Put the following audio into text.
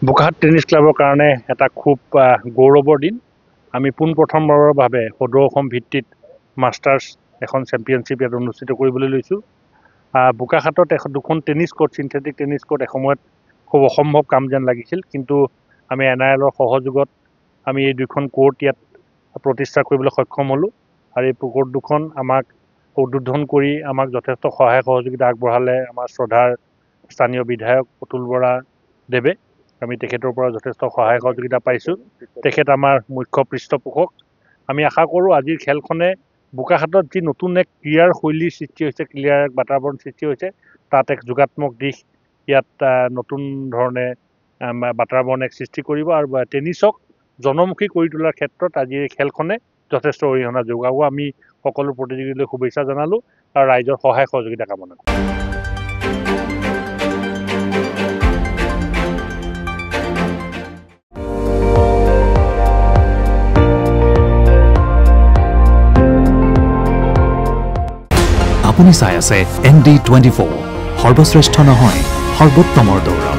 Bokakhat tennis ক্লাবৰ কাৰণে এটা খুব গৌৰৱৰ দিন। আমি পোনপ্ৰথমবাৰৰ বাবে সদৌ অসম ভিত্তিত মাষ্টাৰ্ছ এখন চেম্পিয়নশ্বিপ ইয়াত অনুষ্ঠিত কৰিবলৈ লৈছোঁ। বোকাখাটত দুখন tennis court, synthetic tennis court এসময়ত খুব অসম্ভৱ কাম যেন লাগিছিল, কিন্তু আমি NILৰ সহযোগত আমি এই দুখন কোৰ্ট ইয়াত প্ৰতিষ্ঠা কৰিবলৈ সক্ষম হ'লোঁ। আৰু এই কোৰ্ট দুখন আমাক উদ্বোধন কৰি আমাক যথেষ্ট সহায় সহযোগিতা আগবঢ়ালে আমাৰ শ্ৰদ্ধাৰ স্থানীয় বিধায়ক অতুল বৰা দেৱে। আমি তেখেতৰ পৰা যথেষ্ট সহায় সহযোগিতা পাইছোঁ। তেখেত আমাৰ মুখ্য পৃষ্ঠপোষক। আমি আশা কৰোঁ আজিৰ খেলখনে বোকাখাটত যি নতুন এক ক্ৰীড়াৰ শৈলীৰ সৃষ্টি হৈছে, ক্ৰীড়াৰ এক বাতাবৰণ সৃষ্টি হৈছে, তাত এক যোগাত্মক দিশ ইয়াত নতুন ধৰণে বাতাবৰণ এক সৃষ্টি কৰিব আৰু টেনিছক জনমুখী কৰি তোলাৰ ক্ষেত্ৰত আজিৰ এই খেলখনে যথেষ্ট অৰিহণা যোগাব। আমি সকলো প্ৰতিযোগীলৈ শুভেচ্ছা জনালোঁ আৰু ৰাইজৰ সহায় সহযোগিতা কামনা কৰোঁ। আপুনি চাই আছে ND24, সৰ্বশ্ৰেষ্ঠ নহয় সৰ্বোত্তমৰ দৌৰ।